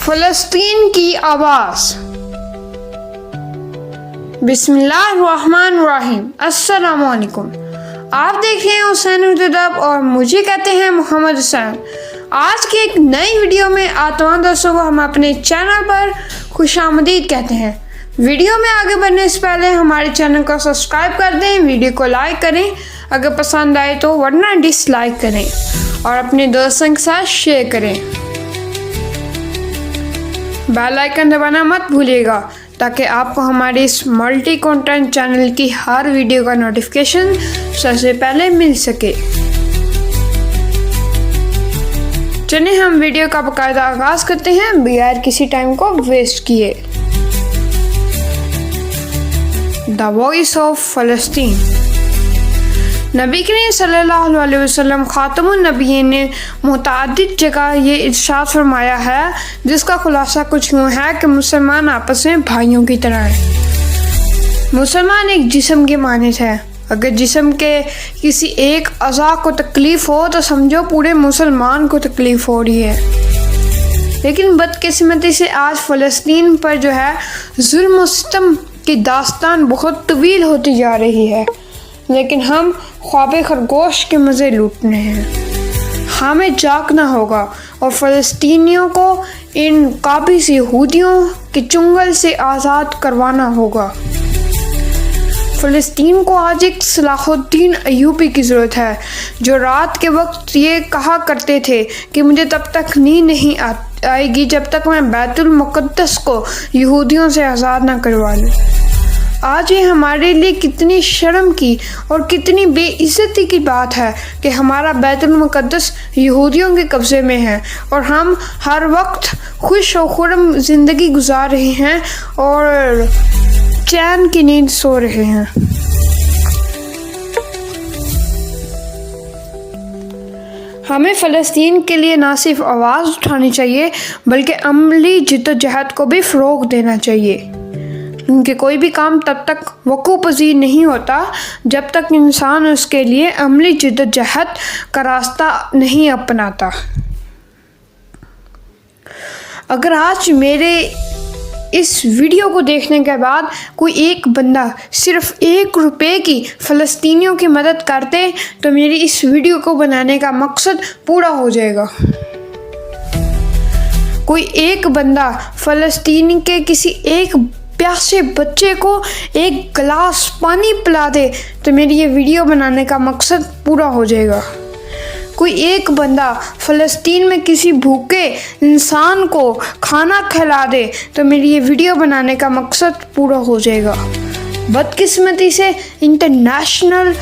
फ़लस्तीन की आवाज़। बिस्मिल्लाहिर्रहमानिर्रहीम। अस्सलामु अलैकुम। आप देख रहे हैं हुसैन उर्दूदब और मुझे कहते हैं मोहम्मद हुसैन। आज की एक नई वीडियो में आप तमाम दोस्तों को हम अपने चैनल पर खुशामदीद कहते हैं। वीडियो में आगे बढ़ने से पहले हमारे चैनल को सब्सक्राइब कर दें, वीडियो को लाइक करें अगर पसंद आए तो, वरना डिसलाइक करें और अपने दोस्तों के साथ शेयर करें। बेल आइकन दबाना मत भूलिएगा ताकि आपको हमारे इस मल्टी कंटेंट चैनल की हर वीडियो का नोटिफिकेशन सबसे पहले मिल सके। चलिए हम वीडियो का बाकायदा आगाज करते हैं बगैर किसी टाइम को वेस्ट किए। द वॉइस ऑफ फ़लस्तीन। नबी करीम सल्लल्लाहु अलैहि वसल्लम खातमुन नबीय्यीन ने मुतअद्दिद जगह ये इरशाद फरमाया है, जिसका खुलासा कुछ यूँ है कि मुसलमान आपस में भाइयों की तरह हैं। मुसलमान एक जिस्म के मानद है। अगर जिस्म के किसी एक अज़ा को तकलीफ़ हो तो समझो पूरे मुसलमान को तकलीफ़ हो रही है। लेकिन बदकिस्मती से आज फ़लस्तीन पर जो है जुल्म और सितम की दास्तान बहुत तवील होती जा रही है, लेकिन हम ख्वाबे खरगोश के मज़े लूटने हैं। हमें जागना होगा और फ़लस्तीनियों को इन काबिज़ यहूदियों के चुंगल से आज़ाद करवाना होगा। फ़लस्तीन को आज एक सलाहुद्दीन अय्यूबी की ज़रूरत है, जो रात के वक्त ये कहा करते थे कि मुझे तब तक नींद नहीं आएगी जब तक मैं बैतुल मुक़द्दस को यहूदियों से आज़ाद ना करवा लूँ। आज ये हमारे लिए कितनी शर्म की और कितनी बेइज्जती की बात है कि हमारा बैतुल मुक़द्दस यहूदियों के कब्ज़े में है और हम हर वक्त खुश और खुर्रम ज़िंदगी गुजार रहे हैं और चैन की नींद सो रहे हैं। हमें फ़लस्तीन के लिए ना सिर्फ आवाज़ उठानी चाहिए बल्कि अमली जिद्दोजहद को भी फ़रोग़ देना चाहिए, क्योंकि कोई भी काम तब तक वक़ू पज़ीर नहीं होता जब तक इंसान उसके लिए अमली जिद्दोजहद का रास्ता नहीं अपनाता। अगर आज मेरे इस वीडियो को देखने के बाद कोई एक बंदा सिर्फ ₹1 की फ़लस्तीनियों की मदद करते तो मेरी इस वीडियो को बनाने का मकसद पूरा हो जाएगा। कोई एक बंदा फ़लस्तीन के किसी एक प्यासे बच्चे को एक गिलास पानी पिला दे तो मेरी ये वीडियो बनाने का मकसद पूरा हो जाएगा। कोई एक बंदा फ़लस्तीन में किसी भूखे इंसान को खाना खिला दे तो मेरी ये वीडियो बनाने का मकसद पूरा हो जाएगा। बदकिस्मती से इंटरनेशनल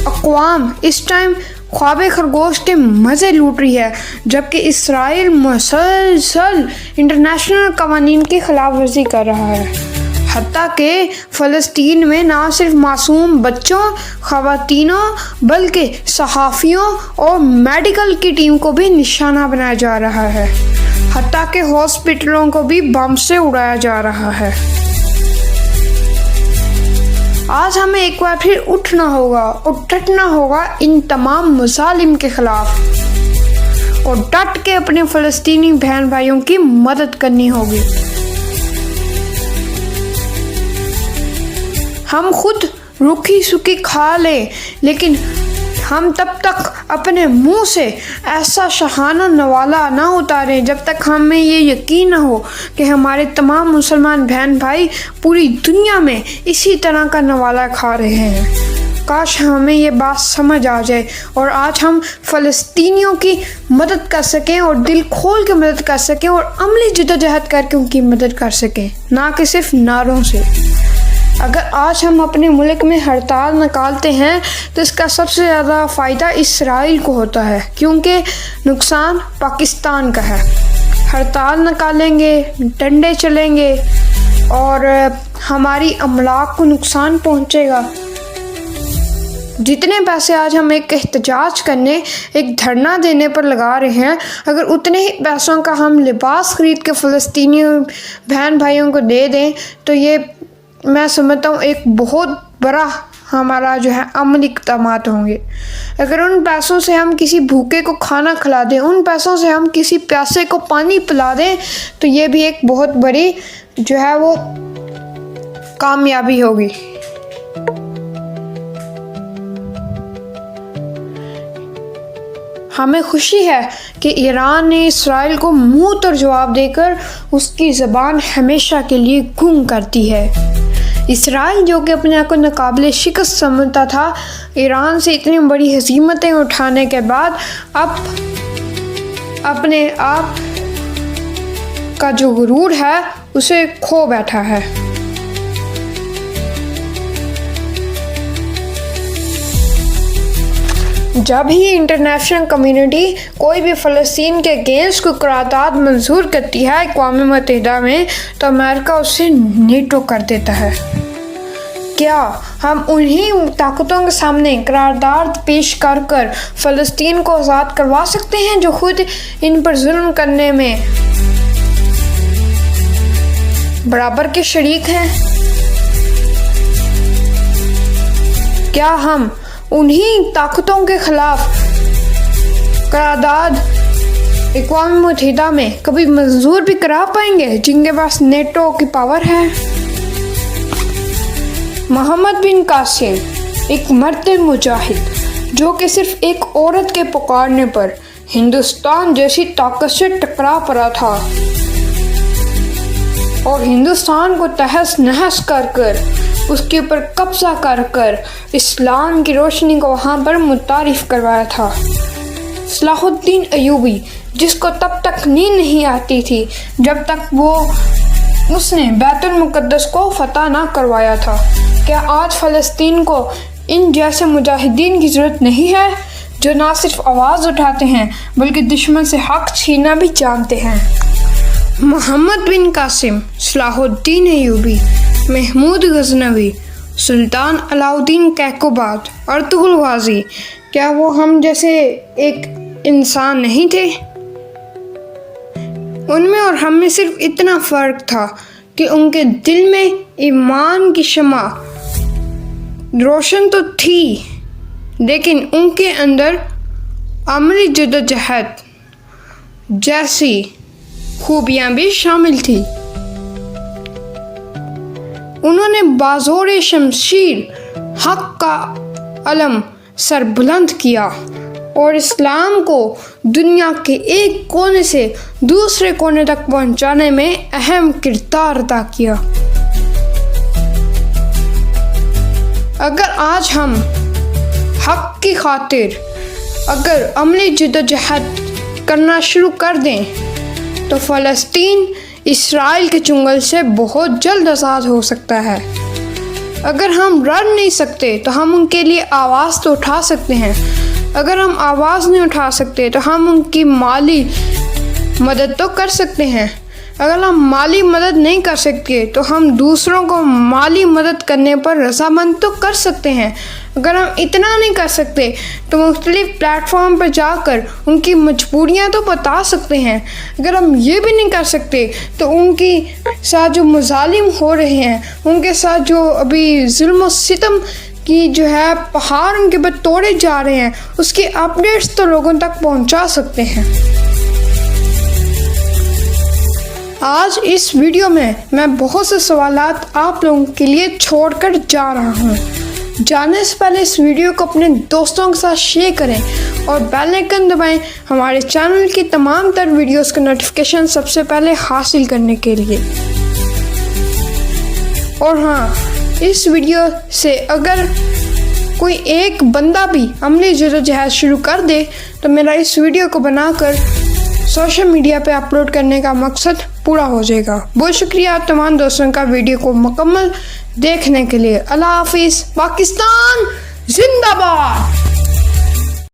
अक़वाम इस टाइम ख्वाबे खरगोश के मज़े लूट रही है, जबकि इसराइल मुसलसल इंटरनेशनल कवानीन की खिलाफ वर्जी कर रहा है। हत्ता कि फ़लस्तीन में ना सिर्फ मासूम बच्चों, ख़वातीनों बल्कि सहाफ़ियों और मेडिकल की टीम को भी निशाना बनाया जा रहा है। हत्ता कि हॉस्पिटलों को भी बम से उड़ाया जा रहा है। आज हमें एक बार फिर उठना होगा और डटना होगा इन तमाम मुज़ालिम के ख़िलाफ़ और डट के अपने फ़लस्तीनी बहन भाइयों की मदद करनी होगी। हम खुद रूखी सूखी खा लें, लेकिन हम तब तक अपने मुंह से ऐसा शहाना नवाला ना उतारें जब तक हमें ये यकीन ना हो कि हमारे तमाम मुसलमान बहन भाई पूरी दुनिया में इसी तरह का नवाला खा रहे हैं। काश हमें ये बात समझ आ जाए और आज हम फ़लस्तीनियों की मदद कर सकें और दिल खोल के मदद कर सकें और अमली जिद्दोजहद करके उनकी मदद कर सकें, ना कि सिर्फ नारों से। अगर आज हम अपने मुल्क में हड़ताल निकालते हैं तो इसका सबसे ज़्यादा फ़ायदा इसराइल को होता है, क्योंकि नुकसान पाकिस्तान का है। हड़ताल निकालेंगे, डंडे चलेंगे और हमारी अमलाक को नुकसान पहुंचेगा। जितने पैसे आज हम एक एहतजाज करने, एक धरना देने पर लगा रहे हैं, अगर उतने ही पैसों का हम लिबास ख़रीद के फ़लस्तीनी बहन भाइयों को दे दें तो ये मैं समझता हूँ एक बहुत बड़ा हमारा जो है अमली इक़दामात होंगे। अगर उन पैसों से हम किसी भूखे को खाना खिला दें, उन पैसों से हम किसी प्यासे को पानी पिला दें, तो ये भी एक बहुत बड़ी जो है वो कामयाबी होगी। हमें खुशी है कि ईरान ने इसराइल को मुंह तोड़ जवाब देकर उसकी ज़बान हमेशा के लिए गुम कर दी है। इसराइल जो कि अपने आप को नाकाबिले शिकस्त समझता था, ईरान से इतनी बड़ी हज़ीमतें उठाने के बाद अब अपने आप का जो गुरूर है उसे खो बैठा है। जब ही इंटरनेशनल कम्युनिटी कोई भी फ़लस्तीन के अगेंस्ट को करारदाद मंजूर करती है अक़वाम मुत्तहिदा में, तो अमेरिका उसे नीटो कर देता है। क्या हम उन्हीं ताकतों के सामने करारदाद पेश कर कर फ़लस्तीन को आज़ाद करवा सकते हैं जो खुद इन पर जुल्म करने में बराबर के शरीक हैं? क्या हम उन्हीं ताकतों के खिलाफ करारदाद अक़वाम मुत्तहिदा में कभी मंजूर भी करा पाएंगे जिनके पास नेटो की पावर है? मोहम्मद बिन कासिम एक मर्द मुजाहिद जो कि सिर्फ एक औरत के पुकारने पर हिंदुस्तान जैसी ताकत से टकरा पड़ा था और हिंदुस्तान को तहस नहस कर कर उसके ऊपर कब्जा कर कर इस्लाम की रोशनी को वहाँ पर मुतारिफ करवाया था। सलाहुद्दीन अयूबी जिसको तब तक नींद नहीं आती थी जब तक उसने बैतुल मुक़द्दस को फतह ना करवाया था। क्या आज फ़लस्तीन को इन जैसे मुजाहिदीन की ज़रूरत नहीं है जो ना सिर्फ आवाज़ उठाते हैं बल्कि दुश्मन से हक छीनना भी जानते हैं? मोहम्मद बिन कासिम, सलाहुद्दीन अयूबी, महमूद गज़नवी, सुल्तान अलाउद्दीन कैकोबाद और तुगलक गाज़ी, क्या वो हम जैसे एक इंसान नहीं थे? उनमें और हम में सिर्फ इतना फ़र्क था कि उनके दिल में ईमान की शमा रोशन तो थी, लेकिन उनके अंदर अमली जद्दोजहद जैसी खूबियाँ भी शामिल थी। उन्होंने बाज़ोर शमशीर हक का अलम सर बुलंद किया और इस्लाम को दुनिया के एक कोने से दूसरे कोने तक पहुंचाने में अहम किरदार अदा किया। अगर आज हम हक की खातिर अगर अमली जद्दोजहद करना शुरू कर दें तो फ़लस्तीन इसराइल के चुंगल से बहुत जल्द आज़ाद हो सकता है। अगर हम लड़ नहीं सकते तो हम उनके लिए आवाज़ तो उठा सकते हैं। अगर हम आवाज़ नहीं उठा सकते तो हम उनकी माली मदद तो कर सकते हैं। अगर हम माली मदद नहीं कर सकते तो हम दूसरों को माली मदद करने पर रज़ामंद तो कर सकते हैं। अगर हम इतना नहीं कर सकते तो मुख्तलिफ़ प्लेटफॉर्म पर जाकर उनकी मजबूरियां तो बता सकते हैं। अगर हम ये भी नहीं कर सकते तो उनकी साथ जो मुजालिम हो रहे हैं, उनके साथ जो अभी जुल्म सितम की जो है पहाड़ उनके पर तोड़े जा रहे हैं, उसकी अपडेट्स तो लोगों तक पहुंचा सकते हैं। आज इस वीडियो में मैं बहुत से सवालात आप लोगों के लिए छोड़कर जा रहा हूँ। जाने से पहले इस वीडियो को अपने दोस्तों के साथ शेयर करें और बेल आइकन दबाएं हमारे चैनल की तमाम तर वीडियोस का नोटिफिकेशन सबसे पहले हासिल करने के लिए। और हाँ, इस वीडियो से अगर कोई एक बंदा भी अमली जद्दोजहद शुरू कर दे तो मेरा इस वीडियो को बनाकर सोशल मीडिया पे अपलोड करने का मकसद पूरा हो जाएगा। बहुत शुक्रिया तमाम दोस्तों का वीडियो को मुकम्मल देखने के लिए। अल्लाह हाफिज़। पाकिस्तान जिंदाबाद।